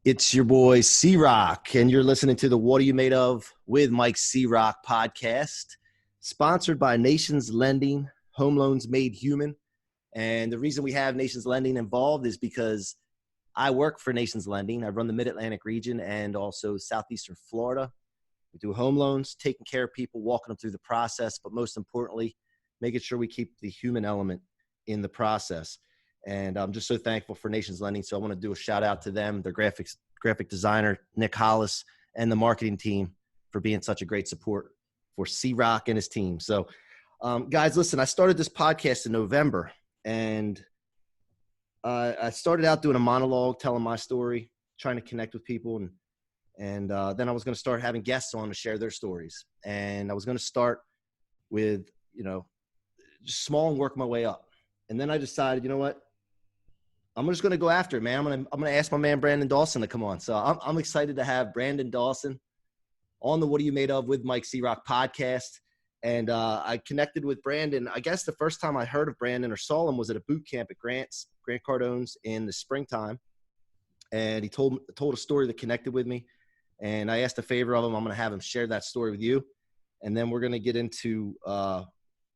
It's your boy C-Roc, and you're listening to the What Are You Made Of with Mike C-Roc podcast, sponsored by Nations Lending, Home Loans Made Human. And the reason we have Nations Lending involved is because I work for Nations Lending. I run the Mid-Atlantic region and also Southeastern Florida. We do home loans, taking care of people, walking them through the process, but most importantly, making sure we keep the human element in the process. And I'm just so thankful for Nations Lending. So I want to do a shout out to them, their graphic designer, Nick Hollis, and the marketing team for being such a great support for C-Roc and his team. So guys, listen, I started this podcast in November, and I started out doing a monologue, telling my story, trying to connect with people. And then I was going to start having guests on to share their stories. And I was going to start with, just small and work my way up. And then I decided, you know what? I'm just going to go after it, man. I'm going to ask my man Brandon Dawson to come on. So I'm excited to have Brandon Dawson on the What Are You Made Of with Mike C-Roc podcast. And I connected with Brandon. I guess the first time I heard of Brandon or saw him was at a boot camp at Grant Cardone's in the springtime. And he told a story that connected with me. And I asked a favor of him. I'm going to have him share that story with you. And then we're going to get into,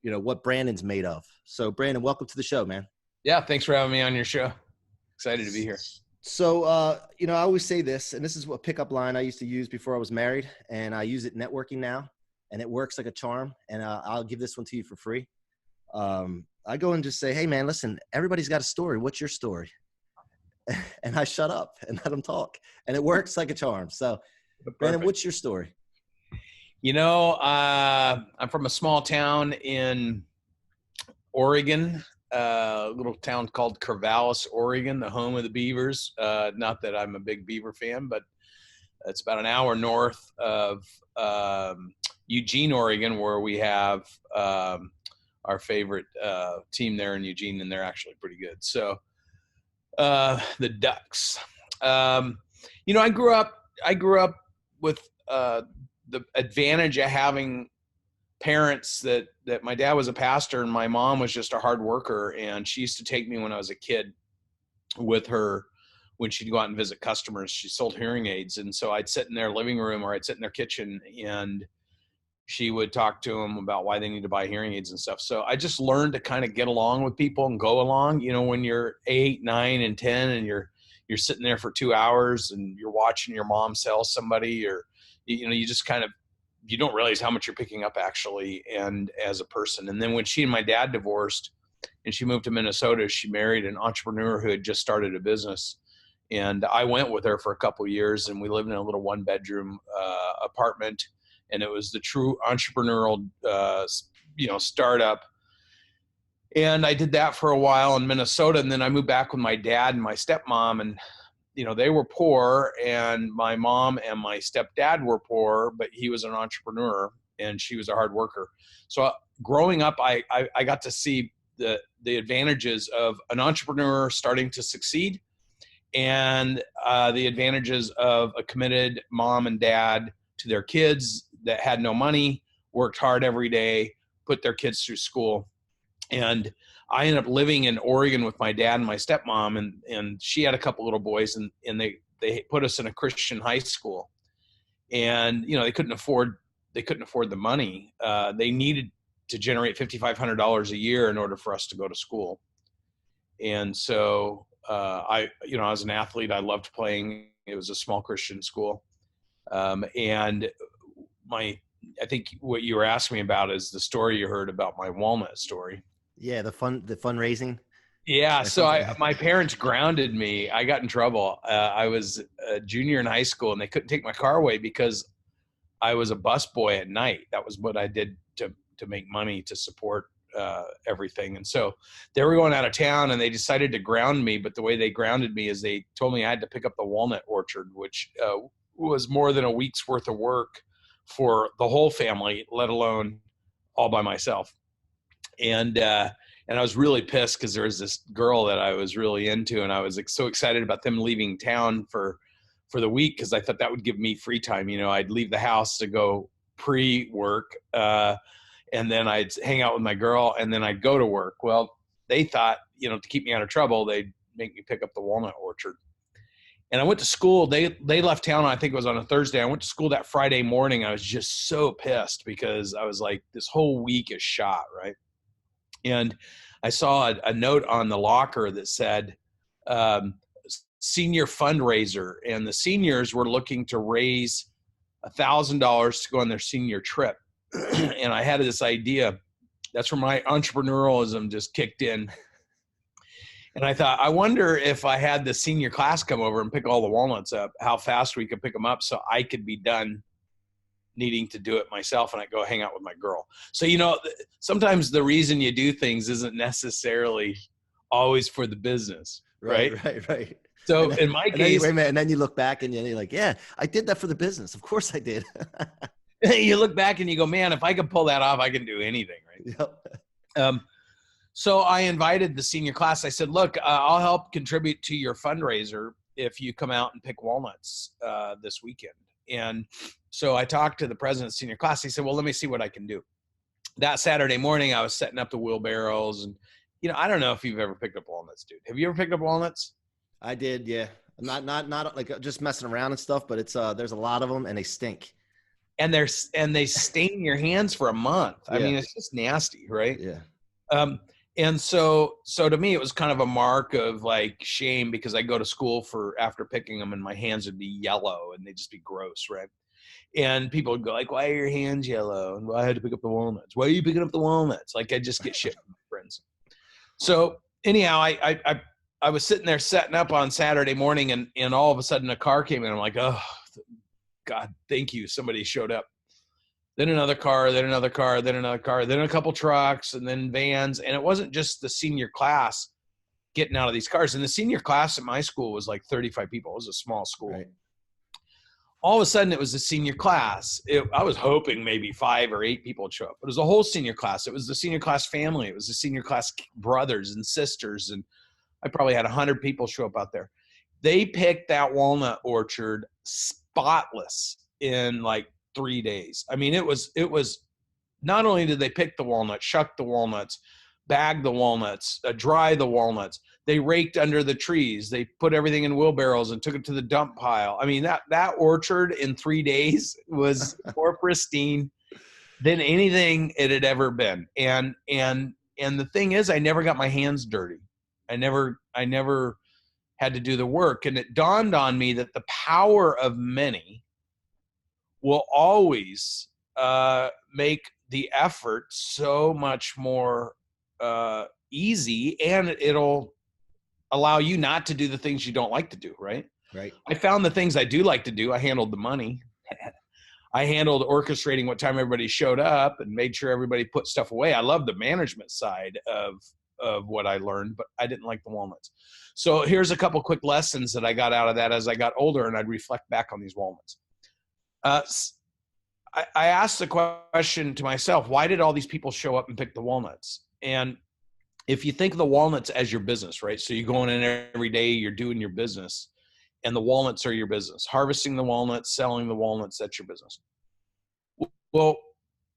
what Brandon's made of. So Brandon, welcome to the show, man. Yeah. Thanks for having me on your show. Excited to be here. So, I always say this, and this is a pickup line I used to use before I was married, and I use it networking now, and it works like a charm. And I'll give this one to you for free. I go and just say, hey man, listen, everybody's got a story. What's your story? And I shut up and let them talk, and it works like a charm. So Brandon, what's your story? I'm from a small town in Oregon, a little town called Corvallis, Oregon, the home of the Beavers. Not that I'm a big Beaver fan, but it's about an hour north of Eugene, Oregon, where we have our favorite team there in Eugene, and they're actually pretty good. So the Ducks. I grew up with the advantage of having parents that my dad was a pastor and my mom was just a hard worker. And she used to take me when I was a kid with her when she'd go out and visit customers. She sold hearing aids. And so I'd sit in their living room or I'd sit in their kitchen and she would talk to them about why they need to buy hearing aids and stuff. So I just learned to kind of get along with people and go along, when you're 8, 9, and 10 and you're sitting there for 2 hours and you're watching your mom sell somebody, or, you just kind of, you don't realize how much you're picking up actually, and as a person. And then when she and my dad divorced and she moved to Minnesota, she married an entrepreneur who had just started a business. And I went with her for a couple of years, and we lived in a little 1-bedroom apartment. And it was the true entrepreneurial, startup. And I did that for a while in Minnesota. And then I moved back with my dad and my stepmom, and they were poor, and my mom and my stepdad were poor, but he was an entrepreneur and she was a hard worker. So growing up, I got to see the advantages of an entrepreneur starting to succeed, and the advantages of a committed mom and dad to their kids that had no money, worked hard every day, put their kids through school. And I ended up living in Oregon with my dad and my stepmom, and she had a couple little boys, and they put us in a Christian high school. And, they couldn't afford the money. They needed to generate $5,500 a year in order for us to go to school. And so I was an athlete. I loved playing. It was a small Christian school. And I think what you were asking me about is the story you heard about my walnut story. Yeah, the fundraising. Yeah, so my parents grounded me. I got in trouble. I was a junior in high school, and they couldn't take my car away because I was a busboy at night. That was what I did to make money to support everything. And so they were going out of town, and they decided to ground me. But the way they grounded me is they told me I had to pick up the walnut orchard, which was more than a week's worth of work for the whole family, let alone all by myself. And I was really pissed because there was this girl that I was really into, and I was so excited about them leaving town for the week because I thought that would give me free time. I'd leave the house to go pre-work, and then I'd hang out with my girl, and then I'd go to work. Well, they thought, to keep me out of trouble, they'd make me pick up the walnut orchard. And I went to school. They left town, I think it was on a Thursday. I went to school that Friday morning. I was just so pissed because I was like, this whole week is shot, right? And I saw a note on the locker that said, senior fundraiser. And the seniors were looking to raise $1,000 to go on their senior trip. And I had this idea. That's where my entrepreneurialism just kicked in. And I thought, I wonder if I had the senior class come over and pick all the walnuts up, how fast we could pick them up so I could be done needing to do it myself and I go hang out with my girl. So, sometimes the reason you do things isn't necessarily always for the business, right? Right. So in my case, and then you look back and you're like, yeah, I did that for the business. Of course I did. You look back and you go, man, if I could pull that off, I can do anything, right? Yep. So I invited the senior class. I said, look, I'll help contribute to your fundraiser if you come out and pick walnuts this weekend. And so I talked to the president of the senior class. He said, well, let me see what I can do. That Saturday morning, I was setting up the wheelbarrows. And, I don't know if you've ever picked up walnuts, dude. Have you ever picked up walnuts? I did, yeah. Not like just messing around and stuff, but it's there's a lot of them and they stink. And they stain your hands for a month. I mean, it's just nasty, right? Yeah. And so to me, it was kind of a mark of like shame because I go to school after picking them and my hands would be yellow and they'd just be gross, right? And people would go like, why are your hands yellow? And well, I had to pick up the walnuts. Why are you picking up the walnuts? Like I just get shit from my friends. So anyhow, I was sitting there setting up on Saturday morning and all of a sudden a car came in. I'm like, oh, God, thank you. Somebody showed up. Then another car, then another car, then another car, then a couple trucks, and then vans. And it wasn't just the senior class getting out of these cars. And the senior class at my school was like 35 people. It was a small school. Right. All of a sudden, it was the senior class. I was hoping maybe 5 or 8 people would show up. But it was a whole senior class. It was the senior class family. It was the senior class brothers and sisters. And I probably had 100 people show up out there. They picked that walnut orchard spotless in like 3 days. I mean, it was not only did they pick the walnuts, shuck the walnuts, bag the walnuts, dry the walnuts, they raked under the trees, they put everything in wheelbarrows and took it to the dump pile. I mean, that orchard in 3 days was more pristine than anything it had ever been. And the thing is, I never got my hands dirty. I never had to do the work. And it dawned on me that the power of many will always make the effort so much more easy, and it'll allow you not to do the things you don't like to do, right? Right. I found the things I do like to do. I handled the money. I handled orchestrating what time everybody showed up and made sure everybody put stuff away. I love the management side of what I learned, but I didn't like the walnuts. So here's a couple quick lessons that I got out of that as I got older and I'd reflect back on these walnuts. I asked the question to myself, why did all these people show up and pick the walnuts? And if you think of the walnuts as your business, right? So you're going in every day, you're doing your business, and the walnuts are your business. Harvesting the walnuts, selling the walnuts, that's your business. Well,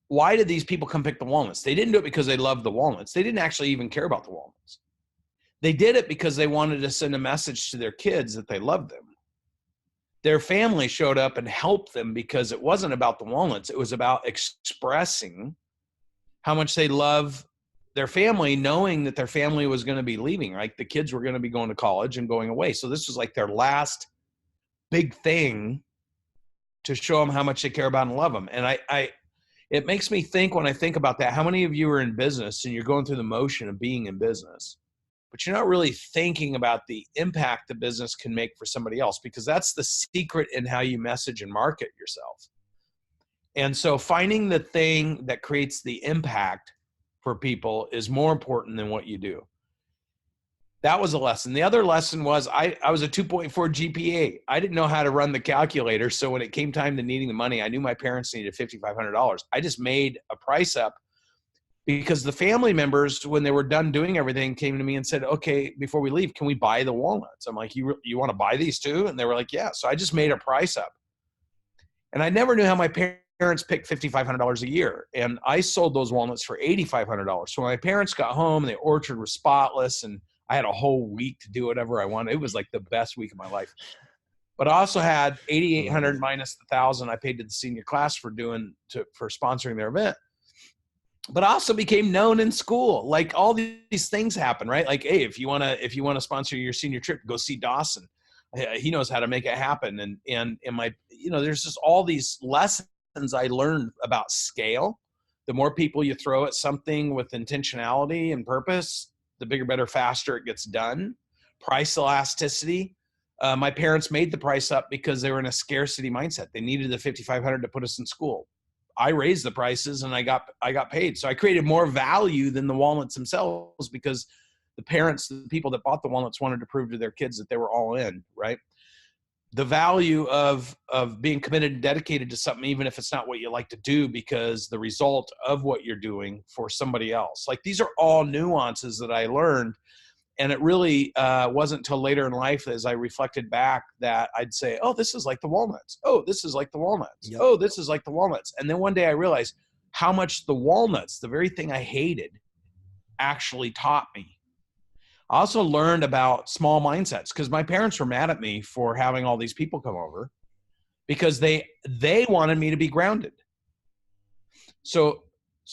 why did these people come pick the walnuts? They didn't do it because they loved the walnuts. They didn't actually even care about the walnuts. They did it because they wanted to send a message to their kids that they loved them. Their family showed up and helped them because it wasn't about the walnuts. It was about expressing how much they love their family, knowing that their family was going to be leaving, right? The kids were going to be going to college and going away. So this was like their last big thing to show them how much they care about and love them. And it makes me think when I think about that, how many of you are in business and you're going through the motion of being in business, but you're not really thinking about the impact the business can make for somebody else, because that's the secret in how you message and market yourself. And so finding the thing that creates the impact for people is more important than what you do. That was a lesson. The other lesson was I was a 2.4 GPA. I didn't know how to run the calculator. So when it came time to needing the money, I knew my parents needed $5,500. I just made a price up because the family members, when they were done doing everything, came to me and said, okay, before we leave, can we buy the walnuts? I'm like, you want to buy these too? And they were like, yeah. So I just made a price up. And I never knew how my parents picked $5,500 a year. And I sold those walnuts for $8,500. So when my parents got home, the orchard was spotless and I had a whole week to do whatever I wanted. It was like the best week of my life. but I also had 8,800 minus the 1,000 I paid to the senior class for sponsoring their event. But I also became known in school. Like all these things happen, right? Like, hey, if you want to sponsor your senior trip, go see Dawson. He knows how to make it happen. And my, there's just all these lessons I learned about scale. The more people you throw at something with intentionality and purpose, the bigger, better, faster it gets done. Price elasticity. My parents made the price up because they were in a scarcity mindset. They needed the $5,500 to put us in school. I raised the prices and I got paid. So I created more value than the walnuts themselves because the parents, the people that bought the walnuts wanted to prove to their kids that they were all in, right? The value of being committed and dedicated to something, even if it's not what you like to do, because the result of what you're doing for somebody else. Like these are all nuances that I learned. And it really wasn't until later in life as I reflected back that I'd say, oh, this is like the walnuts. Oh, this is like the walnuts. Yep. Oh, this is like the walnuts. And then one day I realized how much the walnuts, the very thing I hated, actually taught me. I also learned about small mindsets because my parents were mad at me for having all these people come over because they wanted me to be grounded. So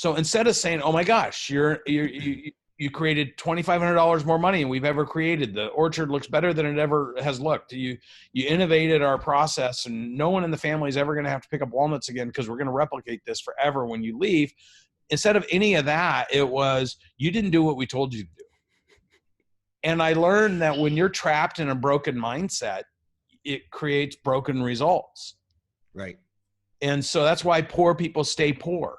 instead of saying, oh my gosh, you created $2,500 more money than we've ever created. The orchard looks better than it ever has looked. You innovated our process, and no one in the family is ever going to have to pick up walnuts again because we're going to replicate this forever when you leave. Instead of any of that, it was, you didn't do what we told you to do. And I learned that when you're trapped in a broken mindset, it creates broken results. Right. And so that's why poor people stay poor.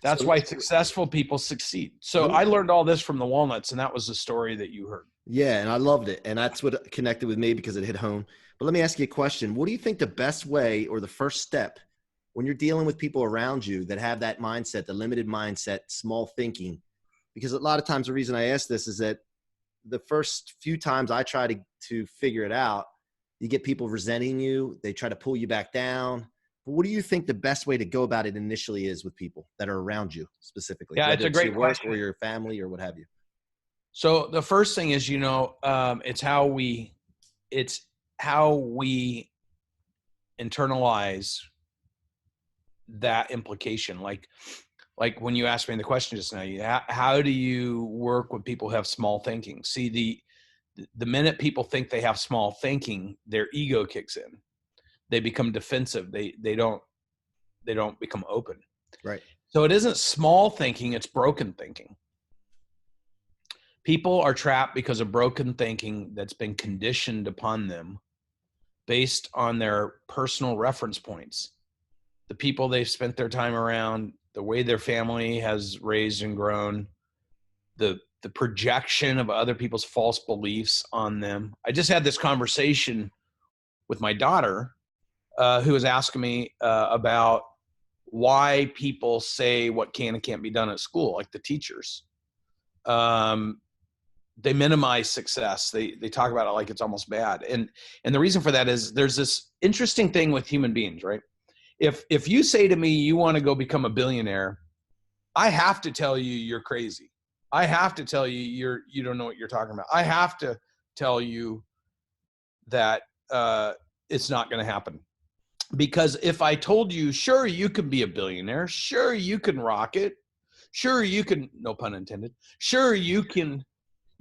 That's why successful people succeed. So I learned all this from the walnuts, and that was the story that you heard. Yeah, and I loved it. And that's what connected with me because it hit home. But let me ask you a question. What do you think the best way or the first step when you're dealing with people around you that have that mindset, the limited mindset, small thinking? Because a lot of times the reason I ask this is that the first few times I try to figure it out, you get people resenting you. They try to pull you back down. What do you think the best way to go about it initially is with people that are around you specifically? Yeah, it's a great question. Or your family or what have you. So the first thing is, it's how we internalize that implication. Like when you asked me the question just now, how do you work with people who have small thinking? See, the minute people think they have small thinking, their ego kicks in. They become defensive. They don't become open. Right. So it isn't small thinking, it's broken thinking. People are trapped because of broken thinking that's been conditioned upon them based on their personal reference points. The people they've spent their time around, the way their family has raised and grown, the projection of other people's false beliefs on them. I just had this conversation with my daughter, who was asking me about why people say what can and can't be done at school, like the teachers. They minimize success. They talk about it like it's almost bad. And the reason for that is there's this interesting thing with human beings, right? If you say to me, you want to go become a billionaire, I have to tell you you're crazy. I have to tell you you don't know what you're talking about. I have to tell you that it's not going to happen. Because if I told you, sure, you can be a billionaire, sure, you can rock it, sure, you can, no pun intended, sure, you can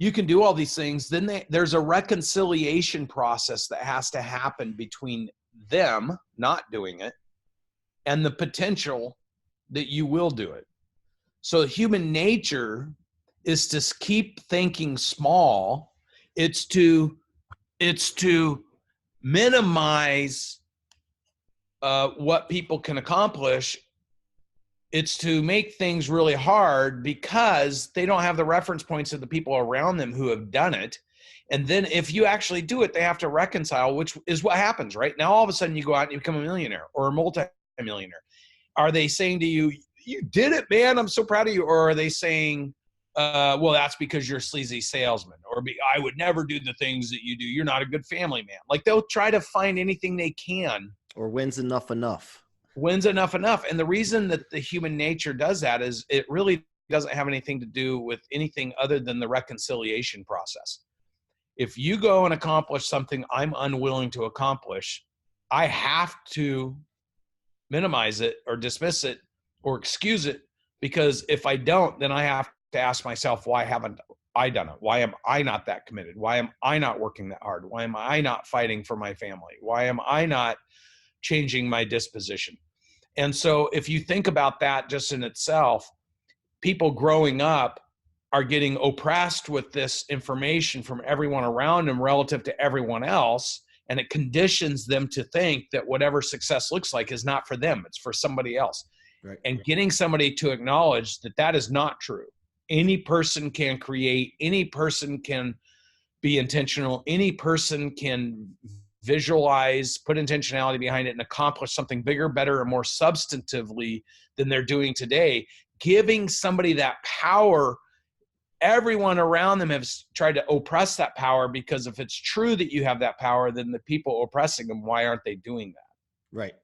do all these things, then there's a reconciliation process that has to happen between them not doing it and the potential that you will do it. So human nature is to keep thinking small. It's to minimize what people can accomplish. It's to make things really hard because they don't have the reference points of the people around them who have done it. And then if you actually do it, they have to reconcile, which is what happens, right? Now, all of a sudden you go out and you become a millionaire or a multi-millionaire. Are they saying to you, you did it, man, I'm so proud of you? Or are they saying, well, that's because you're a sleazy salesman, or I would never do the things that you do. You're not a good family man. Like they'll try to find anything they can. Or when's enough? When's enough? And the reason that the human nature does that is it really doesn't have anything to do with anything other than the reconciliation process. If you go and accomplish something I'm unwilling to accomplish, I have to minimize it or dismiss it or excuse it, because if I don't, then I have to ask myself, why haven't I done it? Why am I not that committed? Why am I not working that hard? Why am I not fighting for my family? Why am I not changing my disposition? And so if you think about that just in itself, people growing up are getting oppressed with this information from everyone around them relative to everyone else. And it conditions them to think that whatever success looks like is not for them, it's for somebody else. Right. And getting somebody to acknowledge that that is not true. Any person can create, any person can be intentional, any person can visualize, put intentionality behind it, and accomplish something bigger, better, and more substantively than they're doing today. Giving somebody that power, everyone around them has tried to oppress that power, because if it's true that you have that power, then the people oppressing them, why aren't they doing that? Right.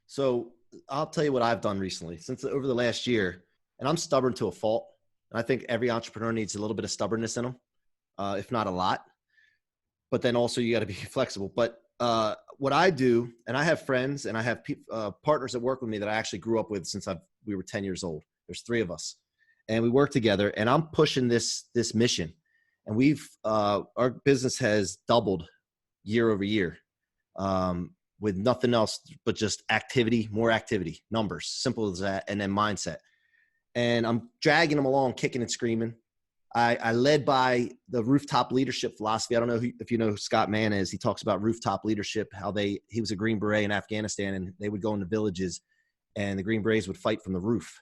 So I'll tell you what I've done recently since over the last year, and I'm stubborn to a fault. And I think every entrepreneur needs a little bit of stubbornness in them, if not a lot. But then also you got to be flexible. But what I do, and I have friends and I have partners that work with me that I actually grew up with since we were 10 years old. There's 3 of us, and we work together. And I'm pushing this mission, and our business has doubled year over year, with nothing else but just activity, more activity, numbers, simple as that, and then mindset. And I'm dragging them along, kicking and screaming. I led by the rooftop leadership philosophy. I don't know if you know who Scott Mann is. He talks about rooftop leadership, how he was a Green Beret in Afghanistan, and they would go into villages and the Green Berets would fight from the roof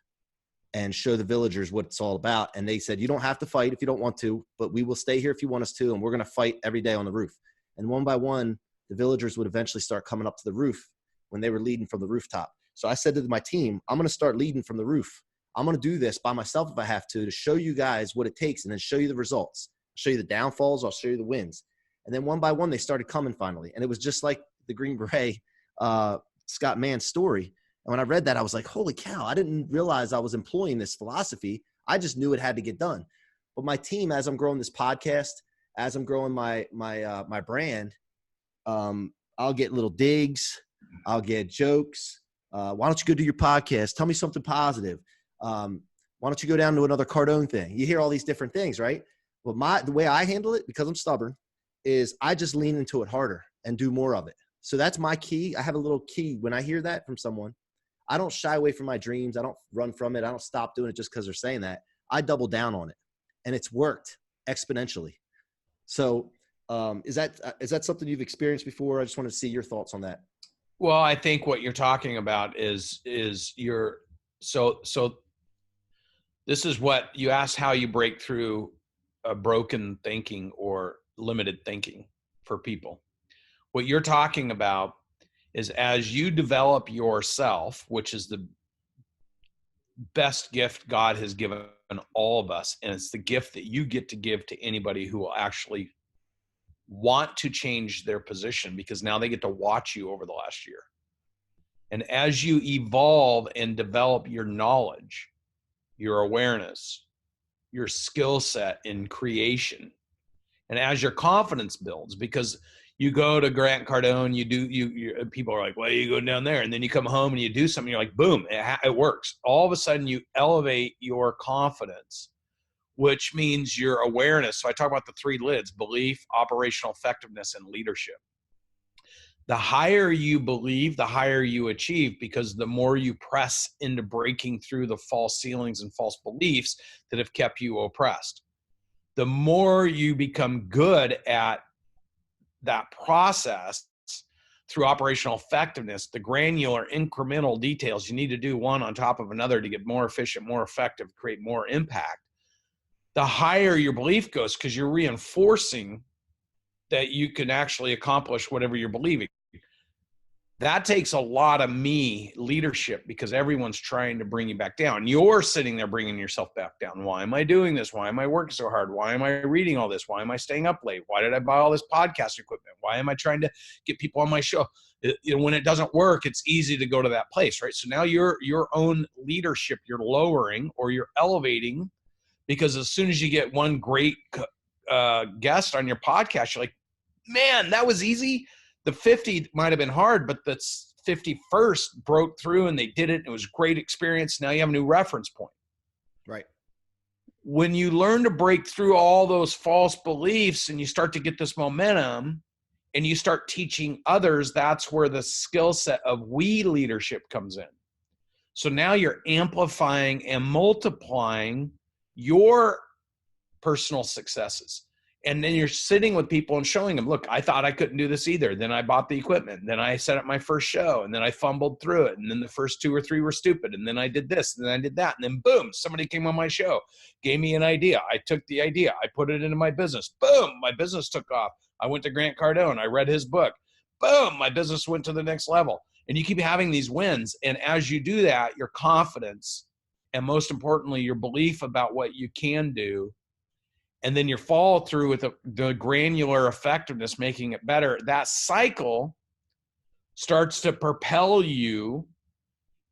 and show the villagers what it's all about. And they said, you don't have to fight if you don't want to, but we will stay here if you want us to. And we're going to fight every day on the roof. And one by one, the villagers would eventually start coming up to the roof when they were leading from the rooftop. So I said to my team, I'm going to start leading from the roof. I'm going to do this by myself if I have to show you guys what it takes, and then show you the results. I'll show you the downfalls. I'll show you the wins. And then one by one, they started coming finally. And it was just like the Green Beret, Scott Mann's story. And when I read that, I was like, holy cow, I didn't realize I was employing this philosophy. I just knew it had to get done. But my team, as I'm growing this podcast, as I'm growing my brand, I'll get little digs. I'll get jokes. Why don't you go do your podcast? Tell me something positive. Why don't you go down to another Cardone thing? You hear all these different things, right? Well, the way I handle it, because I'm stubborn, is I just lean into it harder and do more of it. So that's my key. I have a little key. When I hear that from someone, I don't shy away from my dreams. I don't run from it. I don't stop doing it just because they're saying that. I double down on it, and it's worked exponentially. So is that something you've experienced before? I just wanted to see your thoughts on that. Well, I think what you're talking about is so this is what you asked, how you break through a broken thinking or limited thinking for people. What you're talking about is, as you develop yourself, which is the best gift God has given all of us, and it's the gift that you get to give to anybody who will actually want to change their position, because now they get to watch you over the last year. And as you evolve and develop your knowledge, your awareness, your skill set in creation, and as your confidence builds, because you go to Grant Cardone, you people are like, why are you going down there? And then you come home and you do something, you're like, boom, it works. All of a sudden you elevate your confidence, which means your awareness. So I talk about the 3 lids: belief, operational effectiveness, and leadership. The higher you believe, the higher you achieve, because the more you press into breaking through the false ceilings and false beliefs that have kept you oppressed. The more you become good at that process through operational effectiveness, the granular incremental details you need to do one on top of another to get more efficient, more effective, create more impact. The higher your belief goes, because you're reinforcing that you can actually accomplish whatever you're believing. That takes a lot of leadership, because everyone's trying to bring you back down. You're sitting there bringing yourself back down. Why am I doing this? Why am I working so hard? Why am I reading all this? Why am I staying up late? Why did I buy all this podcast equipment? Why am I trying to get people on my show? When it doesn't work, it's easy to go to that place, right? So now your own leadership, you're lowering or you're elevating, because as soon as you get one great guest on your podcast, you're like, man, that was easy. the 50 might have been hard, but the 51st broke through and they did it. And it was a great experience. Now you have a new reference point. Right. When you learn to break through all those false beliefs and you start to get this momentum and you start teaching others, that's where the skill set of we leadership comes in. So now you're amplifying and multiplying your personal successes. And then you're sitting with people and showing them, look, I thought I couldn't do this either. Then I bought the equipment. Then I set up my first show. And then I fumbled through it. And then the first 2 or 3 were stupid. And then I did this. And then I did that. And then boom, somebody came on my show, gave me an idea. I took the idea. I put it into my business. Boom, my business took off. I went to Grant Cardone. I read his book. Boom, my business went to the next level. And you keep having these wins. And as you do that, your confidence, and most importantly, your belief about what you can do, and then your follow through with the granular effectiveness, making it better, that cycle starts to propel you.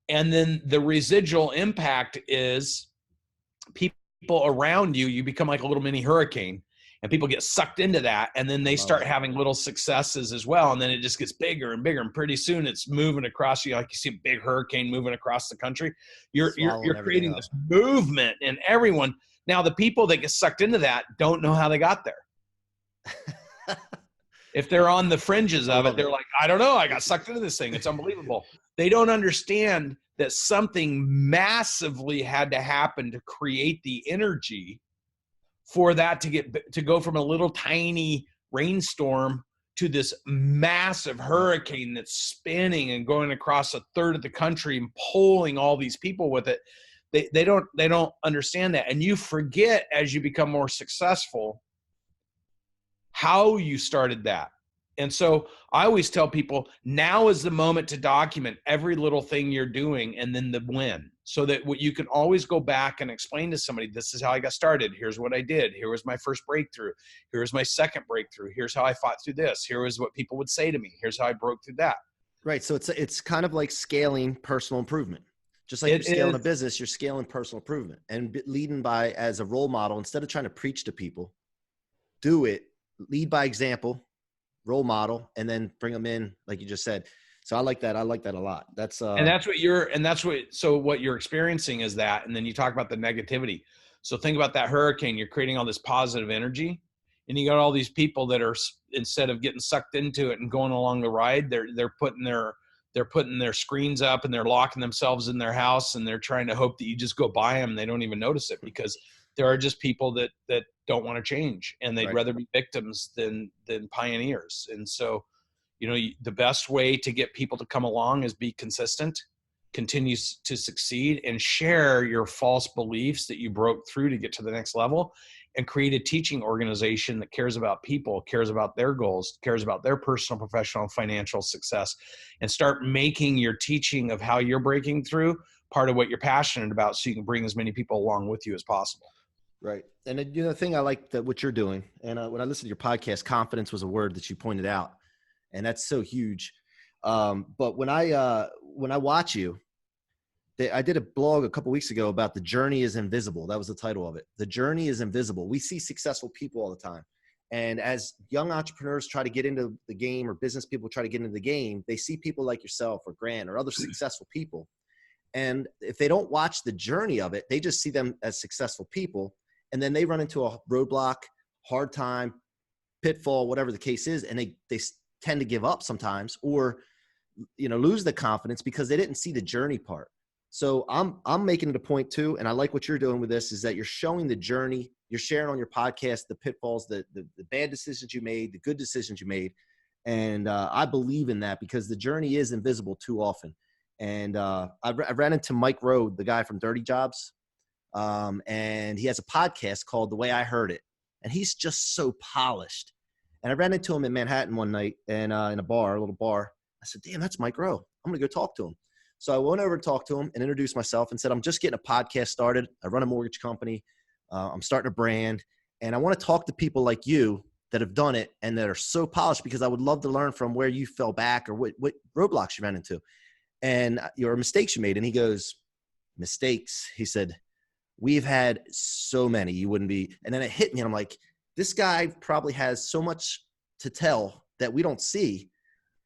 And then the residual impact is people around you, you become like a little mini hurricane, and people get sucked into that. And then they start having little successes as well. And then it just gets bigger and bigger. And pretty soon it's moving across you. Like you see a big hurricane moving across the country. You're creating this movement in everyone. Now, the people that get sucked into that don't know how they got there. If they're on the fringes of it, they're like, I don't know. I got sucked into this thing. It's unbelievable. They don't understand that something massively had to happen to create the energy for that to go from a little tiny rainstorm to this massive hurricane that's spinning and going across a third of the country and pulling all these people with it. They don't understand that. And you forget as you become more successful how you started that. And so I always tell people, now is the moment to document every little thing you're doing and then the win, so that you can always go back and explain to somebody, this is how I got started. Here's what I did. Here was my first breakthrough. Here's my second breakthrough. Here's how I fought through this. Here was what people would say to me. Here's how I broke through that. Right. So it's kind of like scaling personal improvement. Just like you're scaling a business, you're scaling personal improvement and leading by as a role model. Instead of trying to preach to people, do it, lead by example, role model, and then bring them in, like you just said. So I like that. I like that a lot. So what you're experiencing is that, and then you talk about the negativity. So think about that hurricane. You're creating all this positive energy, and you got all these people that are, instead of getting sucked into it and going along the ride, they're putting their screens up and they're locking themselves in their house, and they're trying to hope that you just go by them. They don't even notice it, because there are just people that don't want to change, and they'd rather be victims than pioneers. And so, the best way to get people to come along is be consistent, continue to succeed, and share your false beliefs that you broke through to get to the next level, and create a teaching organization that cares about people, cares about their goals, cares about their personal, professional, and financial success, and start making your teaching of how you're breaking through part of what you're passionate about, so you can bring as many people along with you as possible. Right. And the thing I like that what you're doing, and when I listened to your podcast, confidence was a word that you pointed out, and that's so huge. But when I watch you, I did a blog a couple weeks ago about the journey is invisible. That was the title of it. The journey is invisible. We see successful people all the time. And as young entrepreneurs try to get into the game, or business people try to get into the game, they see people like yourself or Grant or other successful people. And if they don't watch the journey of it, they just see them as successful people. And then they run into a roadblock, hard time, pitfall, whatever the case is. And they tend to give up sometimes, or, lose the confidence because they didn't see the journey part. So I'm making it a point too. And I like what you're doing with this, is that you're showing the journey. You're sharing on your podcast, the pitfalls, the bad decisions you made, the good decisions you made. And I believe in that, because the journey is invisible too often. And I ran into Mike Rowe, the guy from Dirty Jobs. And he has a podcast called The Way I Heard It. And he's just so polished. And I ran into him in Manhattan one night, and in a little bar. I said, damn, that's Mike Rowe. I'm going to go talk to him. So I went over to talk to him and introduced myself and said, I'm just getting a podcast started. I run a mortgage company. I'm starting a brand. And I want to talk to people like you that have done it and that are so polished, because I would love to learn from where you fell back or what roadblocks you ran into and your mistakes you made. And he goes, mistakes? He said, we've had so many, you wouldn't be. And then it hit me, and I'm like, this guy probably has so much to tell that we don't see.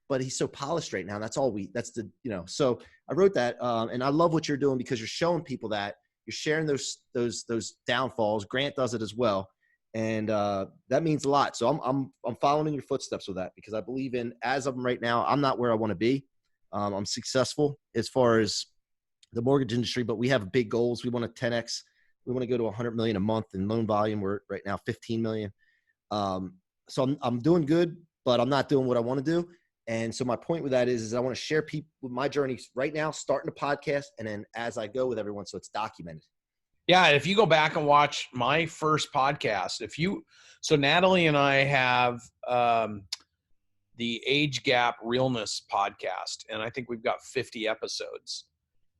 but he's so polished right now. And so I wrote that. And I love what you're doing because you're showing people that you're sharing those downfalls. Grant does it as well. And that means a lot. So I'm following in your footsteps with that because I believe as of right now, I'm not where I want to be. I'm successful as far as the mortgage industry, but we have big goals. We want to 10X. We want to go to 100 million a month in loan volume. We're right now 15 million. So I'm doing good, but I'm not doing what I want to do. And so my point with that is I want to share people with my journey right now, starting a podcast, and then as I go with everyone, so it's documented. Yeah, if you go back and watch my first podcast, so Natalie and I have the Age Gap Realness Podcast, and I think we've got 50 episodes.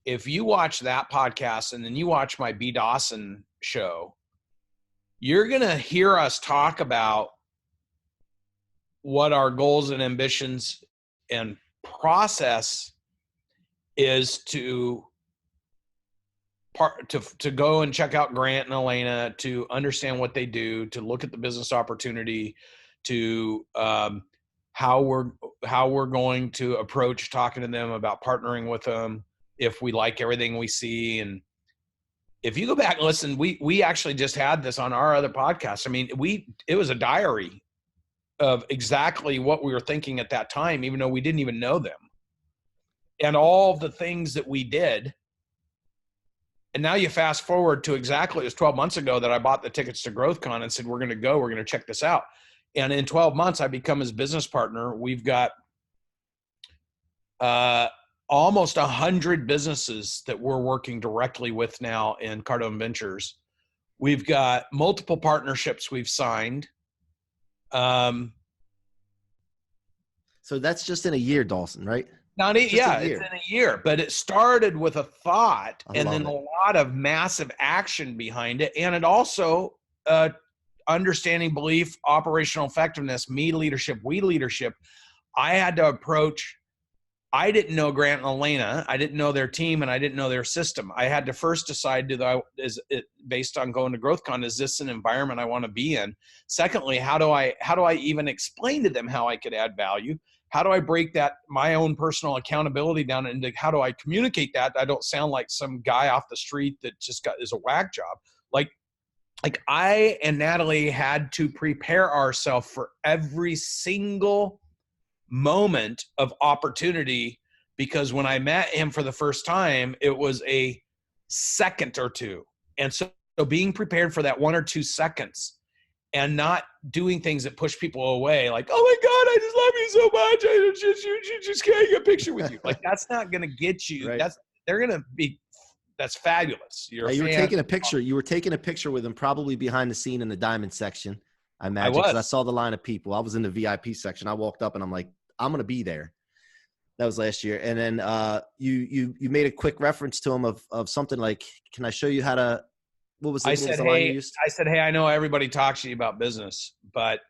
If you watch that podcast and then you watch my B. Dawson show, you're going to hear us talk about what our goals and ambitions and process is to go and check out Grant and Elena, to understand what they do, to look at the business opportunity, to how we're going to approach talking to them about partnering with them if we like everything we see. And if you go back and listen, we actually just had this on our other podcast. I mean, it was a diary of exactly what we were thinking at that time, even though we didn't even know them, and all the things that we did. And now you fast forward to exactly, it was 12 months ago that I bought the tickets to GrowthCon and said, we're going to check this out. And in 12 months, I become his business partner. We've got almost 100 businesses that we're working directly with now in Cardone Ventures. We've got multiple partnerships we've signed. So that's just in a year, Dawson, right? It's in a year, but it started with a thought and then a lot of massive action behind it. And it also, understanding belief, operational effectiveness, me leadership, we leadership. I had to approach, I didn't know Grant and Elena. I didn't know their team and I didn't know their system. I had to first decide, is it based on going to GrowthCon, is this an environment I want to be in? Secondly, how do I even explain to them how I could add value? How do I break that, my own personal accountability down into how do I communicate that? I don't sound like some guy off the street that just is a whack job. Like I and Natalie had to prepare ourselves for every single moment of opportunity, because when I met him for the first time, it was a second or two. And so being prepared for that 1 or 2 seconds and not doing things that push people away, like, oh my God, I just love you so much. I just can't get a picture with you. Like, that's not going to get you. Right. That's fabulous. You were taking a picture. You were taking a picture with him, probably behind the scene in the diamond section. I imagine, because I saw the line of people. I was in the VIP section. I walked up and I'm like, I'm going to be there. That was last year. And then you made a quick reference to him of something like, can I show you how to, what was the line you used? I said, hey, I know everybody talks to you about business, but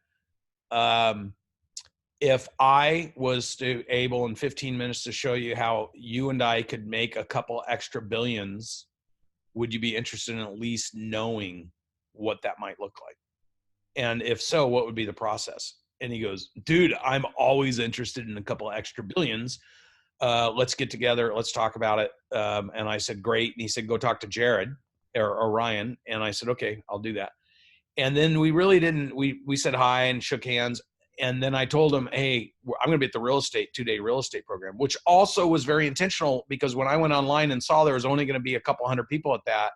if I was able in 15 minutes to show you how you and I could make a couple extra billions, would you be interested in at least knowing what that might look like? And if so, what would be the process? And he goes, dude, I'm always interested in a couple of extra billions. Let's get together. Let's talk about it. And I said, great. And he said, go talk to Jared or Ryan. And I said, okay, I'll do that. And then we really didn't, we said hi and shook hands. And then I told him, hey, I'm going to be at the 2-day real estate program, which also was very intentional, because when I went online and saw there was only going to be a couple hundred people at that,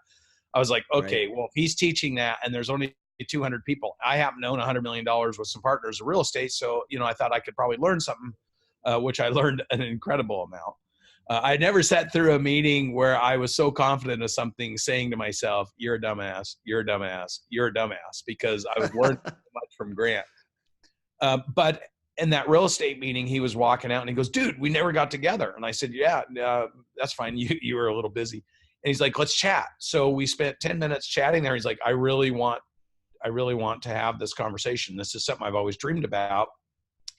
I was like, okay, well, if he's teaching that and there's only 200 people, I happen to own $100 million with some partners of real estate. So, I thought I could probably learn something, which I learned an incredible amount. I never sat through a meeting where I was so confident of something, saying to myself, you're a dumbass, you're a dumbass, you're a dumbass, because I was learning so much from Grant. But in that real estate meeting, he was walking out and he goes, dude, we never got together. And I said, yeah, that's fine. You were a little busy. And he's like, let's chat. So we spent 10 minutes chatting there. He's like, I really want to have this conversation. This is something I've always dreamed about,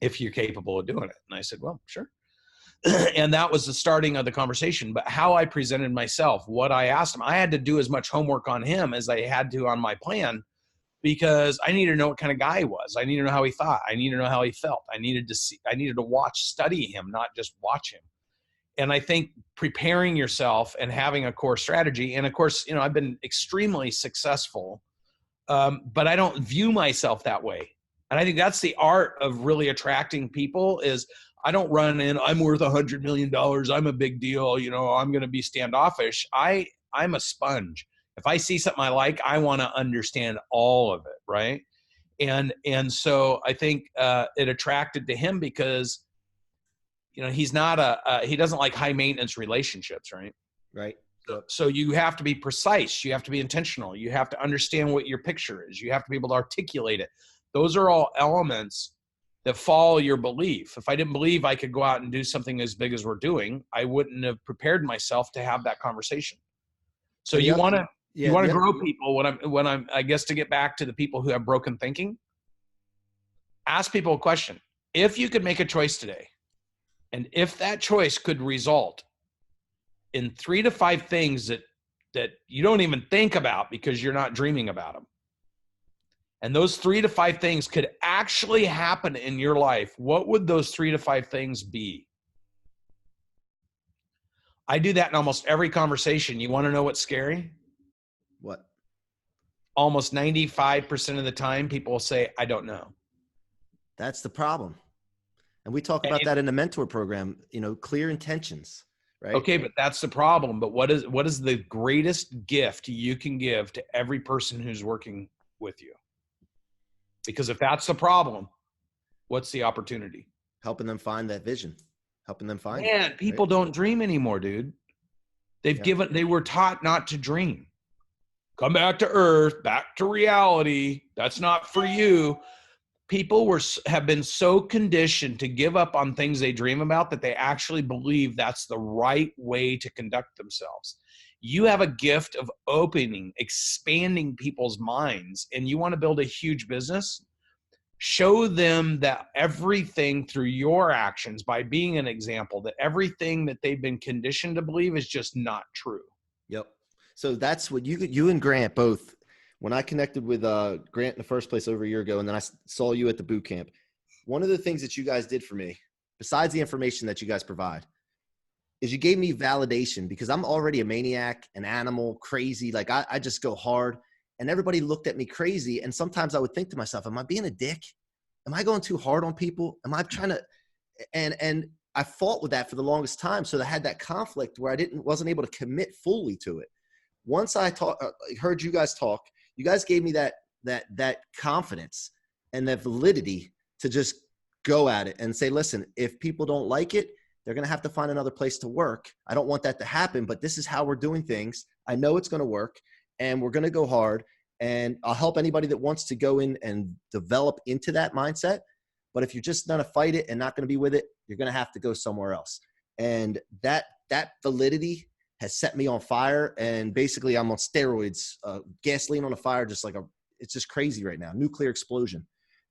if you're capable of doing it. And I said, well, sure. And that was the starting of the conversation. But how I presented myself, what I asked him, I had to do as much homework on him as I had to on my plan. because I needed to know what kind of guy he was. I needed to know how he thought. I needed to know how he felt. I needed to study him, not just watch him. And I think preparing yourself and having a core strategy, and of course, I've been extremely successful, but I don't view myself that way. And I think that's the art of really attracting people is I don't run in, I'm worth $100 million. I'm a big deal. I'm going to be standoffish. I'm a sponge. If I see something I like, I want to understand all of it. Right. And so I think it attracted to him because, he's not he doesn't like high maintenance relationships. Right. Right. So you have to be precise. You have to be intentional. You have to understand what your picture is. You have to be able to articulate it. Those are all elements that follow your belief. If I didn't believe I could go out and do something as big as we're doing, I wouldn't have prepared myself to have that conversation. So you want to grow people. I guess to get back to the people who have broken thinking, ask people a question. If you could make a choice today, and if that choice could result in 3 to 5 things that you don't even think about because you're not dreaming about them, and those 3 to 5 things could actually happen in your life, what would those 3 to 5 things be? I do that in almost every conversation. You want to know what's scary? What? Almost 95% of the time, people will say, I don't know. That's the problem. And we talk about that in the mentor program, clear intentions, right? Okay, but that's the problem. But what is the greatest gift you can give to every person who's working with you? Because if that's the problem, what's the opportunity? Helping them find that vision, helping them find it. Man, people don't dream anymore, dude. They were taught not to dream. Come back to earth, back to reality. That's not for you. People have been so conditioned to give up on things they dream about that they actually believe that's the right way to conduct themselves. You have a gift of expanding people's minds, and you want to build a huge business. Show them that everything through your actions, by being an example, that everything that they've been conditioned to believe is just not true. Yep. So that's what you and Grant both, when I connected with Grant in the first place over a year ago, and then I saw you at the boot camp, one of the things that you guys did for me, besides the information that you guys provide, is you gave me validation, because I'm already a maniac, an animal, crazy. Like I just go hard, and everybody looked at me crazy. And sometimes I would think to myself, am I being a dick? Am I going too hard on people? Am I trying to, and I fought with that for the longest time. So I had that conflict where wasn't able to commit fully to it. Once I heard you guys talk, you guys gave me that confidence and that validity to just go at it and say, listen, if people don't like it, they're going to have to find another place to work. I don't want that to happen, but this is how we're doing things. I know it's going to work, and we're going to go hard, and I'll help anybody that wants to go in and develop into that mindset. But if you're just going to fight it and not going to be with it, you're going to have to go somewhere else. And that validity has set me on fire. And basically I'm on steroids, gasoline on a fire, it's just crazy right now. Nuclear explosion.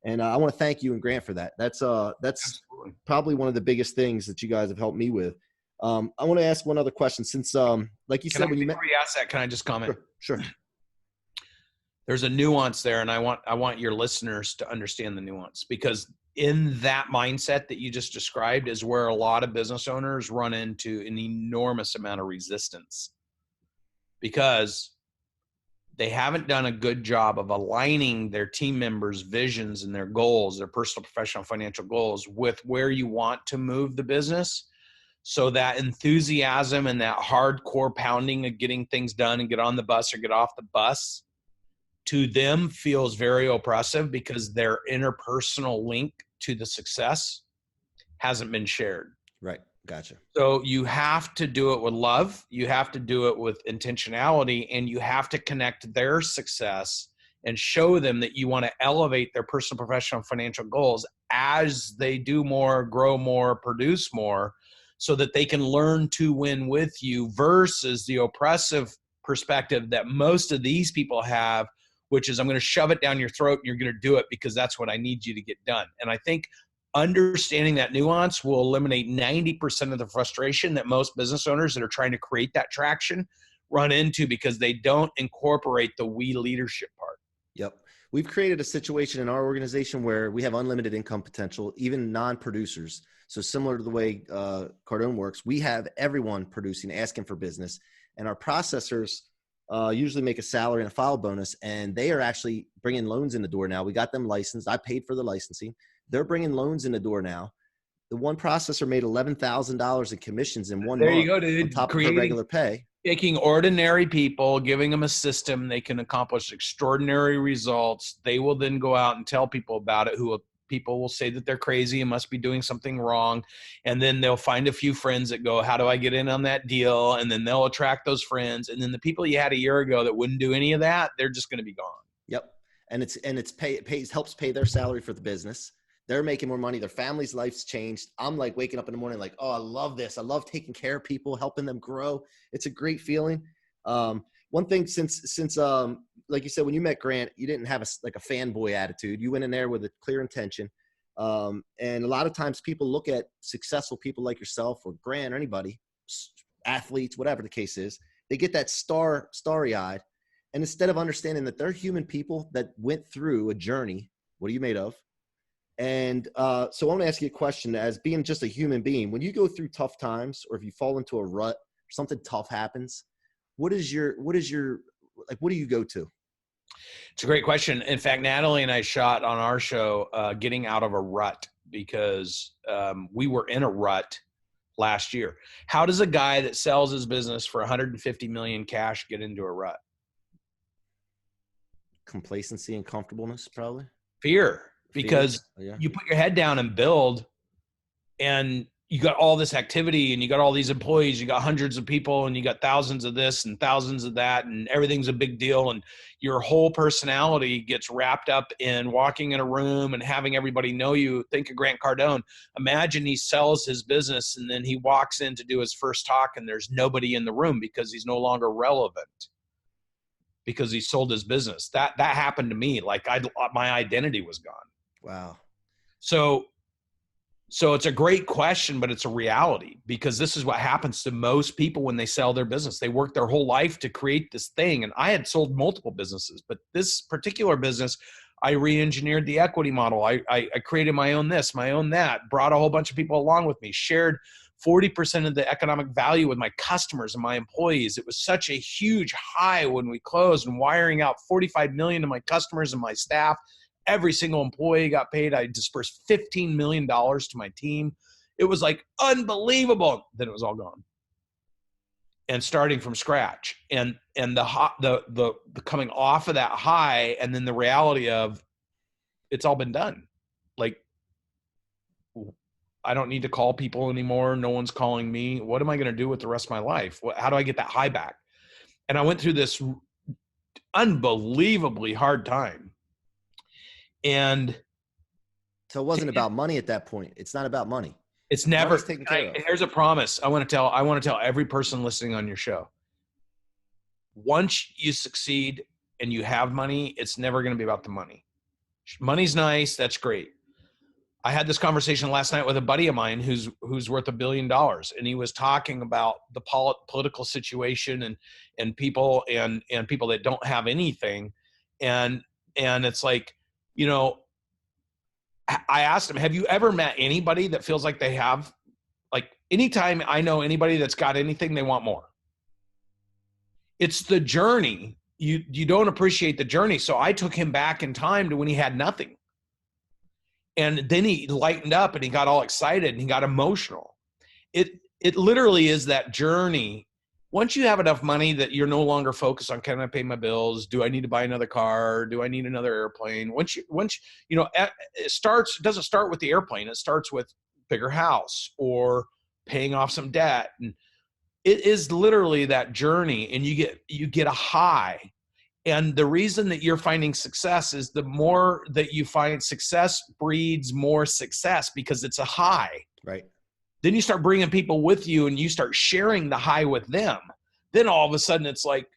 And I want to thank you and Grant for that. That's Absolutely. Probably one of the biggest things that you guys have helped me with. I want to ask one other question, since, like you said, before you ask that, can I just comment? Sure. There's a nuance there, and I want your listeners to understand the nuance, because in that mindset that you just described is where a lot of business owners run into an enormous amount of resistance, because they haven't done a good job of aligning their team members' visions and their goals, their personal, professional, financial goals, with where you want to move the business. So that enthusiasm and that hardcore pounding of getting things done and get on the bus or get off the bus, to them feels very oppressive, because their interpersonal link to the success hasn't been shared. Right. Gotcha. So you have to do it with love. You have to do it with intentionality, and you have to connect their success and show them that you want to elevate their personal, professional, financial goals as they do more, grow more, produce more, so that they can learn to win with you, versus the oppressive perspective that most of these people have, which is, I'm going to shove it down your throat and you're going to do it because that's what I need you to get done. And I think understanding that nuance will eliminate 90% of the frustration that most business owners that are trying to create that traction run into, because they don't incorporate the we leadership part. Yep. We've created a situation in our organization where we have unlimited income potential, even non-producers. So similar to the way Cardone works, we have everyone producing, asking for business, and our processors usually make a salary and a file bonus, and they are actually bringing loans in the door now. We got them licensed. I paid for the licensing. They're bringing loans in the door now. The one processor made $11,000 in commissions in 1 month. There you go, dude. On top of her regular pay. Taking ordinary people, giving them a system, they can accomplish extraordinary results. They will then go out and tell people about it, people will say that they're crazy and must be doing something wrong. And then they'll find a few friends that go, how do I get in on that deal? And then they'll attract those friends. And then the people you had a year ago that wouldn't do any of that, they're just going to be gone. Yep. And it helps pay their salary for the business. They're making more money. Their family's life's changed. I'm like waking up in the morning like, oh, I love this. I love taking care of people, helping them grow. It's a great feeling. One thing since like you said, when you met Grant, you didn't have a fanboy attitude. You went in there with a clear intention. And a lot of times people look at successful people like yourself or Grant or anybody, athletes, whatever the case is, they get that starry-eyed. And instead of understanding that they're human people that went through a journey, what are you made of? And so I want to ask you a question as being just a human being. When you go through tough times, or if you fall into a rut, or something tough happens, what do you go to? It's a great question. In fact, Natalie and I shot on our show, Getting Out of a Rut, because we were in a rut last year. How does a guy that sells his business for 150 million cash get into a rut? Complacency and comfortableness, probably. Fear. Because you put your head down and build, and you got all this activity, and you got all these employees, you got hundreds of people, and you got thousands of this and thousands of that, and everything's a big deal. And your whole personality gets wrapped up in walking in a room and having everybody know you. Think of Grant Cardone. Imagine he sells his business, and then he walks in to do his first talk, and there's nobody in the room because he's no longer relevant, because he sold his business. That happened to me. Like my identity was gone. Wow. So it's a great question, but it's a reality, because this is what happens to most people when they sell their business. They work their whole life to create this thing. And I had sold multiple businesses, but this particular business, I re-engineered the equity model. I created my own this, my own that, brought a whole bunch of people along with me, shared 40% of the economic value with my customers and my employees. It was such a huge high when we closed, and wiring out 45 million to my customers and my staff. Every single employee got paid. I dispersed $15 million to my team. It was like unbelievable. Then it was all gone. And starting from scratch, and the coming off of that high, and then the reality of it's all been done. Like, I don't need to call people anymore. No one's calling me. What am I going to do with the rest of my life? How do I get that high back? And I went through this unbelievably hard time. And so it wasn't about money at that point. It's not about money. It's never taken care of. Here's a promise I want to tell every person listening on your show. Once you succeed and you have money, it's never going to be about the money. Money's nice. That's great. I had this conversation last night with a buddy of mine who's worth $1 billion. And he was talking about the political situation and people and people that don't have anything. And it's like, you know, I asked him, have you ever met anybody that feels like they have, like, anytime I know anybody that's got anything, they want more. It's the journey. You don't appreciate the journey. So I took him back in time to when he had nothing. And then he lightened up and he got all excited and he got emotional. It literally is that journey. Once you have enough money that you're no longer focused on, can I pay my bills? Do I need to buy another car? Do I need another airplane? Once you know, it doesn't start with the airplane. It starts with bigger house or paying off some debt. And it is literally that journey, and you get a high. And the reason that you're finding success is the more that you find success breeds more success, because it's a high. Right. Then you start bringing people with you and you start sharing the high with them. Then all of a sudden it's like,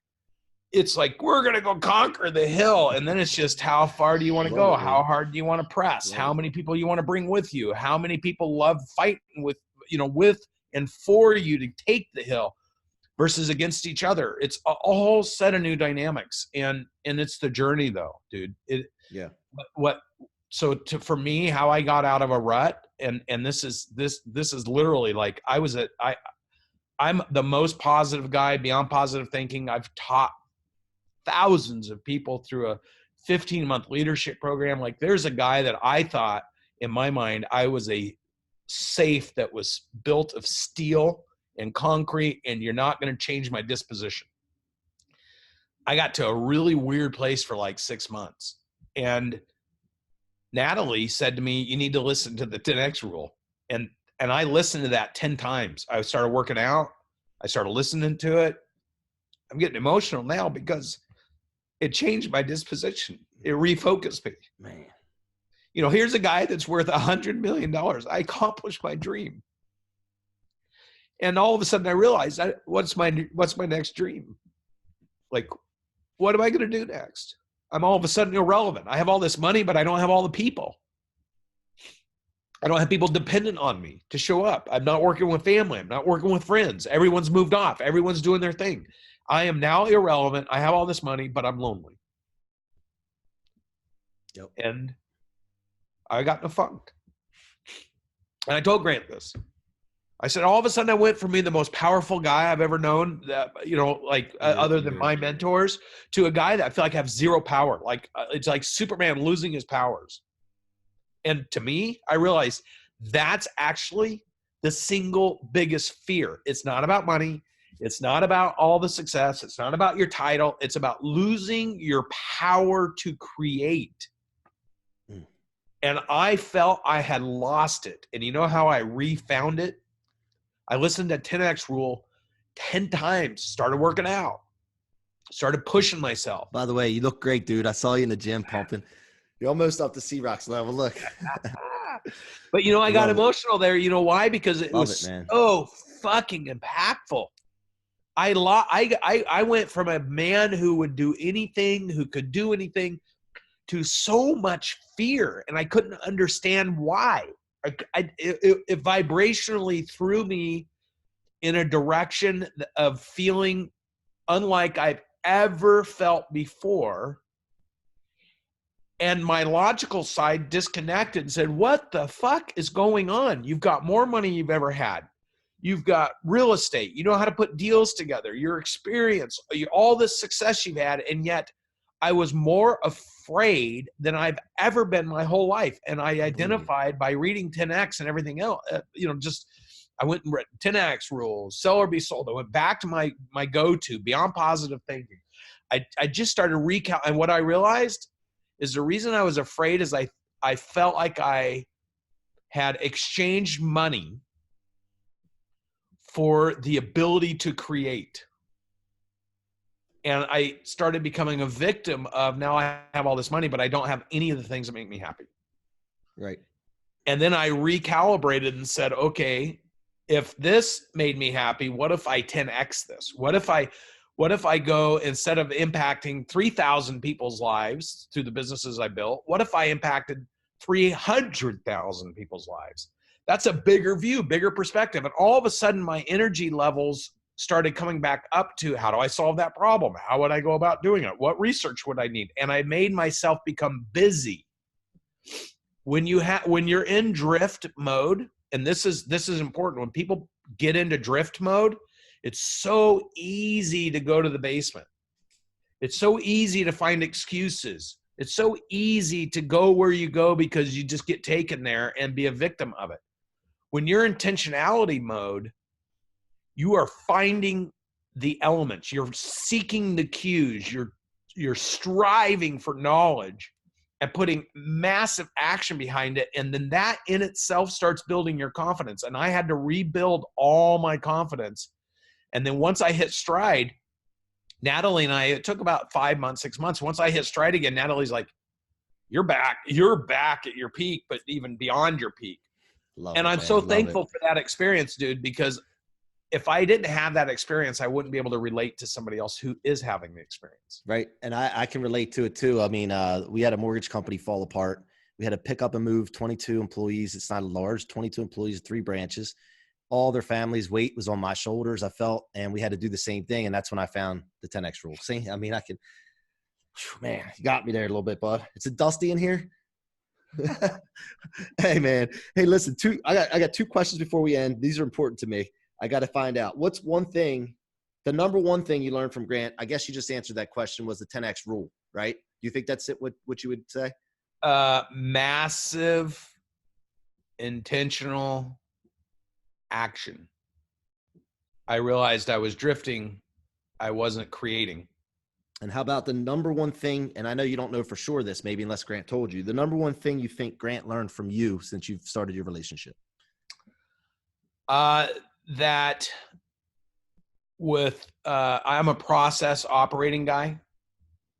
we're going to go conquer the hill. And then it's just, how far do you want to go? How hard do you want to press? How many people you want to bring with you? How many people love fighting with and for you to take the hill? versus against each other. It's a whole set of new dynamics. And it's the journey though, dude. For me, how I got out of a rut, and this is literally like I'm the most positive guy beyond positive thinking. I've taught thousands of people through a 15-month leadership program. Like there's a guy that I thought in my mind, I was a safe that was built of steel and concrete, and you're not going to change my disposition. I got to a really weird place for like 6 months. And Natalie said to me, you need to listen to the 10X rule. And I listened to that 10 times. I started working out. I started listening to it. I'm getting emotional now because it changed my disposition. It refocused me. Man. You know, here's a guy that's worth $100 million. I accomplished my dream. And all of a sudden I realized, what's my next dream? Like, what am I going to do next? I'm all of a sudden irrelevant. I have all this money, but I don't have all the people. I don't have people dependent on me to show up. I'm not working with family. I'm not working with friends. Everyone's moved off. Everyone's doing their thing. I am now irrelevant. I have all this money, but I'm lonely. Yep. And I got in a funk. And I told Grant this. I said, all of a sudden I went from being the most powerful guy I've ever known, that, you know, like other than my mentors, to a guy that I feel like I have zero power. Like it's like Superman losing his powers. And to me, I realized that's actually the single biggest fear. It's not about money. It's not about all the success. It's not about your title. It's about losing your power to create. And I felt I had lost it. And you know how I refound it? I listened to 10X rule 10 times, started working out, started pushing myself. By the way, you look great, dude. I saw you in the gym pumping. You're almost up to C-Roc's level. Look. But, you know, I got emotional there. You know why? Because it was man. So fucking impactful. I went from a man who would do anything, who could do anything, to so much fear. And I couldn't understand why. It vibrationally threw me in a direction of feeling unlike I've ever felt before. And my logical side disconnected and said, what the fuck is going on? You've got more money you've ever had. You've got real estate. You know how to put deals together. Your experience, all this success you've had. And yet I was more afraid than I've ever been my whole life. And I identified by reading 10X and everything else, I went and read 10X rules, sell or be sold. I went back to my go-to, beyond positive thinking. I just started recounting. And what I realized is the reason I was afraid is I felt like I had exchanged money for the ability to create. And I started becoming a victim of, now I have all this money, but I don't have any of the things that make me happy. Right. And then I recalibrated and said, okay, if this made me happy, what if I 10X this? What if I go, instead of impacting 3,000 people's lives through the businesses I built, what if I impacted 300,000 people's lives? That's a bigger view, bigger perspective. And all of a sudden my energy levels started coming back up to, how do I solve that problem? How would I go about doing it? What research would I need? And I made myself become busy. When you're in drift mode, and this is important, when people get into drift mode, it's so easy to go to the basement. It's so easy to find excuses. It's so easy to go where you go because you just get taken there and be a victim of it. When you're in intentionality mode, you are finding the elements. You're seeking the cues. You're striving for knowledge and putting massive action behind it. And then that in itself starts building your confidence. And I had to rebuild all my confidence. And then once I hit stride, Natalie and I, it took about 5 months, 6 months. Once I hit stride again, Natalie's like, you're back at your peak, but even beyond your peak. And I'm so thankful for that experience, dude, because if I didn't have that experience, I wouldn't be able to relate to somebody else who is having the experience. Right. And I can relate to it too. I mean, we had a mortgage company fall apart. We had to pick up and move 22 employees. It's not large, 22 employees, 3 branches. all their family's weight was on my shoulders, I felt, and we had to do the same thing. And that's when I found the 10X rule. See, I mean, man, you got me there a little bit, bud. It's a dusty in here. Hey, man. Hey, listen, I got two questions before we end. These are important to me. I got to find out what's one thing, the number one thing you learned from Grant. I guess you just answered that question, was the 10X rule, right? Do you think that's it? What you would say? Massive intentional action. I realized I was drifting. I wasn't creating. And how about the number one thing, and I know you don't know for sure this, maybe unless Grant told you, the number one thing you think Grant learned from you since you've started your relationship? That I'm a process operating guy.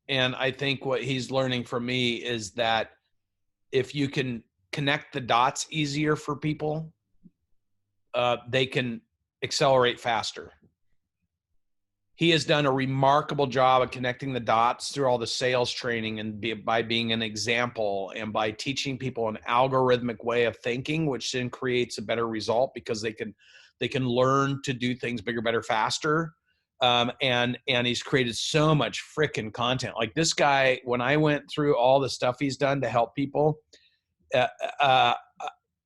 And I think what he's learning from me is that if you can connect the dots easier for people, they can accelerate faster. He has done a remarkable job of connecting the dots through all the sales training and by being an example and by teaching people an algorithmic way of thinking, which then creates a better result because they can learn to do things bigger, better, faster. And he's created so much freaking content. Like this guy, when I went through all the stuff he's done to help people,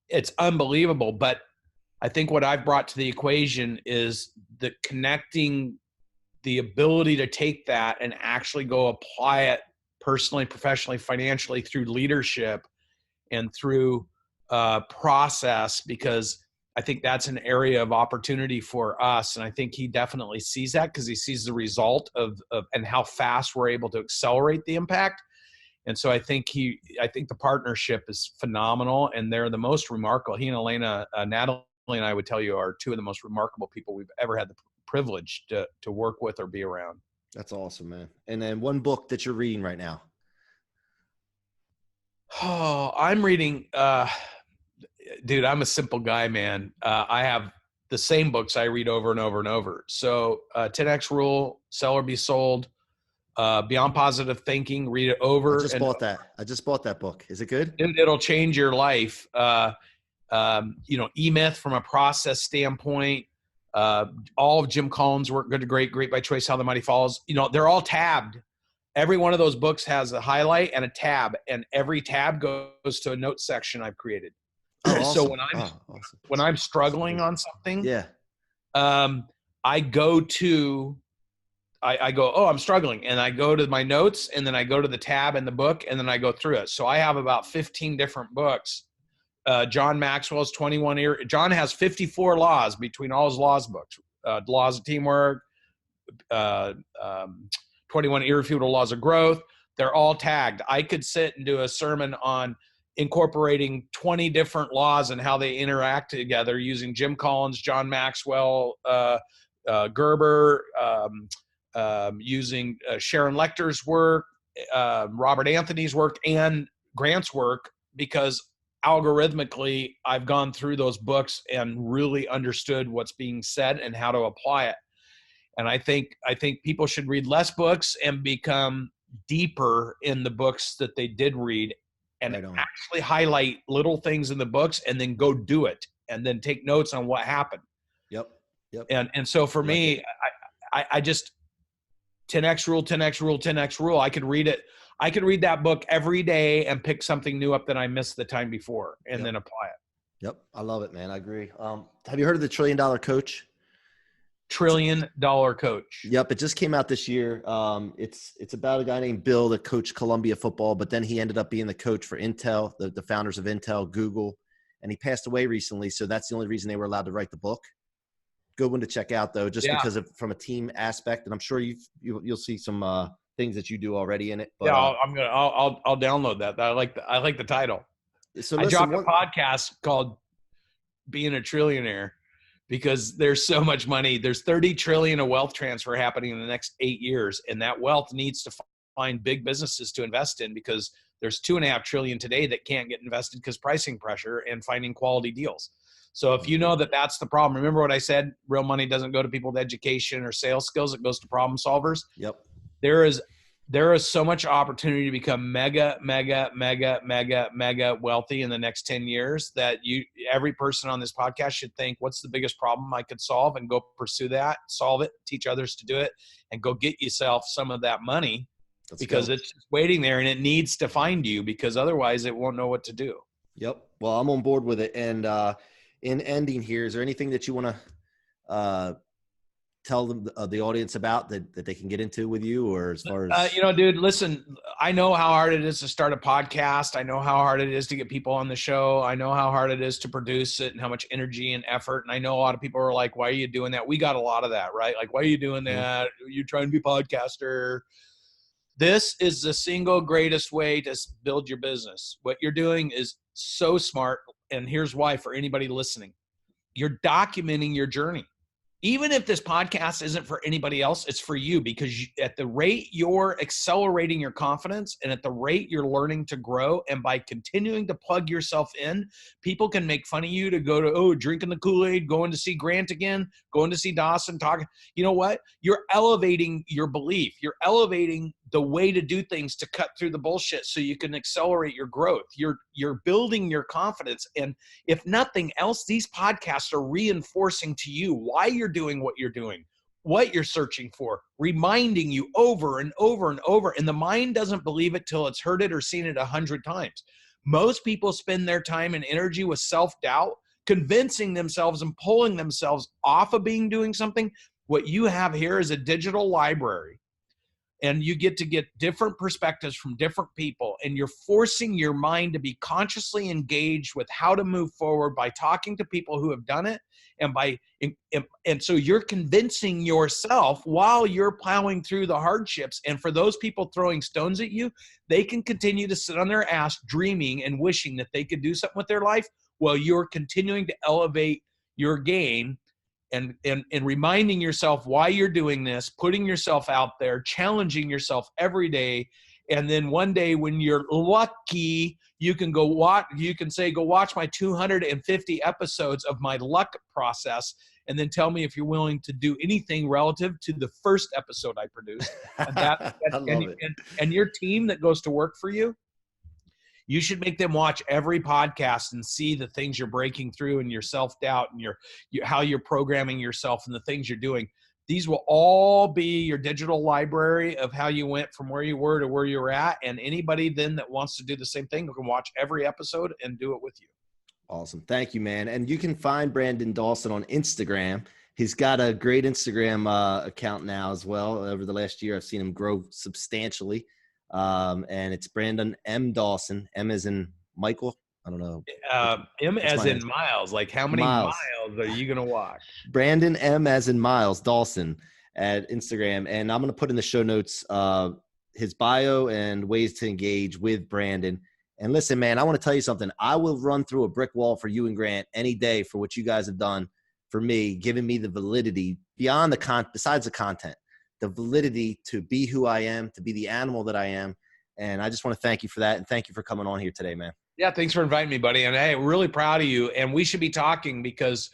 it's unbelievable. But I think what I've brought to the equation is the connecting, the ability to take that and actually go apply it personally, professionally, financially through leadership and through process, because I think that's an area of opportunity for us. And I think he definitely sees that because he sees the result of and how fast we're able to accelerate the impact. And so I think the partnership is phenomenal, and they're the most remarkable. He and Elena, Natalie and I would tell you, are two of the most remarkable people we've ever had the privilege to work with or be around. That's awesome, man. And then one book that you're reading right now? Oh, I'm reading, dude, I'm a simple guy, man. I have the same books I read over and over and over. So 10X Rule, Sell or Be Sold, Beyond Positive Thinking, read it over. I just bought that book. Is it good? It'll change your life. E-Myth from a process standpoint, all of Jim Collins' work, Good to Great, Great by Choice, How the Mighty Falls, they're all tabbed. Every one of those books has a highlight and a tab, and every tab goes to a note section I've created. Oh, awesome. So when I'm struggling on something, yeah, I go, oh, I'm struggling. And I go to my notes, and then I go to the tab in the book, and then I go through it. So I have about 15 different books. John Maxwell's 21 John has 54 laws between all his laws books, laws of teamwork, 21 irrefutable laws of growth. They're all tagged. I could sit and do a sermon on incorporating 20 different laws and how they interact together using Jim Collins, John Maxwell, Gerber, using Sharon Lecter's work, Robert Anthony's work, and Grant's work, because algorithmically I've gone through those books and really understood what's being said and how to apply it. And I think people should read less books and become deeper in the books that they did read, and actually highlight little things in the books and then go do it and then take notes on what happened. Yep. And so for me, I just 10X rule, 10X rule, 10X rule. I could read it. I could read that book every day and pick something new up that I missed the time before and then apply it. Yep. I love it, man. I agree. Have you heard of the $1 Trillion Coach? $1 Trillion Coach. Yep. It just came out this year. It's about a guy named Bill that coached Columbia football, but then he ended up being the coach for Intel, the founders of Intel, Google, and he passed away recently. So that's the only reason they were allowed to write the book. Good one to check out though, just because of from a team aspect. And I'm sure you'll see some things that you do already in it. But, I'll download that. I like the title. So I dropped a podcast called Being a Trillionaire, because there's so much money. There's 30 trillion of wealth transfer happening in the next 8 years. And that wealth needs to find big businesses to invest in, because there's 2.5 trillion today that can't get invested because pricing pressure and finding quality deals. So if you know that that's the problem, remember what I said, real money doesn't go to people with education or sales skills. It goes to problem solvers. Yep. There is There is so much opportunity to become mega wealthy in the next 10 years that every person on this podcast should think, what's the biggest problem I could solve, and go pursue that, solve it, teach others to do it, and go get yourself some of that money. Because it's just waiting there, and it needs to find you, because otherwise it won't know what to do. Yep. Well, I'm on board with it. And in ending here, is there anything that you want to tell them, the audience about that they can get into with you, or as far as dude, listen, I know how hard it is to start a podcast. I know how hard it is to get people on the show. I know how hard it is to produce it and how much energy and effort. And I know a lot of people are like, why are you doing that? We got a lot of that, right? Like, why are you doing that? You trying to be a podcaster? This is the single greatest way to build your business. What you're doing is so smart. And here's why, for anybody listening, you're documenting your journey. Even if this podcast isn't for anybody else, it's for you, because at the rate you're accelerating your confidence, and at the rate you're learning to grow, and by continuing to plug yourself in, people can make fun of you to go to, drinking the Kool-Aid, going to see Grant again, going to see Dawson, talking. You know what? You're elevating your belief. You're elevating the way to do things to cut through the bullshit so you can accelerate your growth. You're building your confidence. And if nothing else, these podcasts are reinforcing to you why you're doing what you're doing, what you're searching for, reminding you over and over and over. And the mind doesn't believe it till it's heard it or seen it 100 times. Most people spend their time and energy with self-doubt, convincing themselves and pulling themselves off of doing something. What you have here is a digital library. And you get to get different perspectives from different people, and you're forcing your mind to be consciously engaged with how to move forward by talking to people who have done it, and so you're convincing yourself while you're plowing through the hardships. And for those people throwing stones at you, they can continue to sit on their ass dreaming and wishing that they could do something with their life while you're continuing to elevate your game. And reminding yourself why you're doing this, putting yourself out there, challenging yourself every day. And then one day when you're lucky, you can go watch my 250 episodes of my luck process, and then tell me if you're willing to do anything relative to the first episode I produced. And your team that goes to work for you, you should make them watch every podcast and see the things you're breaking through, and your self-doubt, and how you're programming yourself, and the things you're doing. These will all be your digital library of how you went from where you were to where you're at. And anybody then that wants to do the same thing can watch every episode and do it with you. Awesome. Thank you, man. And you can find Brandon Dawson on Instagram. He's got a great Instagram account now as well. Over the last year, I've seen him grow substantially. And it's Brandon M. Dawson. M as in Michael. I don't know. M as in Miles. Like, how many miles are you going to watch? Brandon M as in Miles Dawson at Instagram. And I'm going to put in the show notes his bio and ways to engage with Brandon. And listen, man, I want to tell you something. I will run through a brick wall for you and Grant any day for what you guys have done for me, giving me the validity beyond besides the content. The validity to be who I am, to be the animal that I am. And I just want to thank you for that. And thank you for coming on here today, man. Yeah, thanks for inviting me, buddy. And hey, really proud of you. And we should be talking, because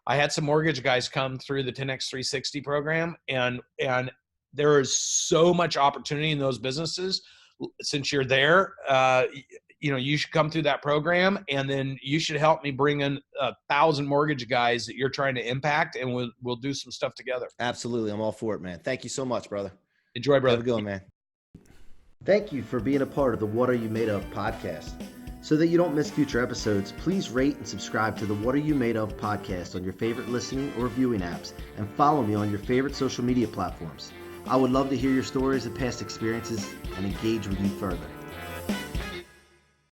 I had some mortgage guys come through the 10X 360 program, and there is so much opportunity in those businesses. Since you're there, you should come through that program, and then you should help me bring in 1,000 mortgage guys that you're trying to impact, and we'll do some stuff together. Absolutely. I'm all for it, man. Thank you so much, brother. Enjoy, brother. Have a good one, man. Thank you for being a part of the What Are You Made Of podcast. So that you don't miss future episodes, please rate and subscribe to the What Are You Made Of podcast on your favorite listening or viewing apps, and follow me on your favorite social media platforms. I would love to hear your stories of past experiences and engage with you further.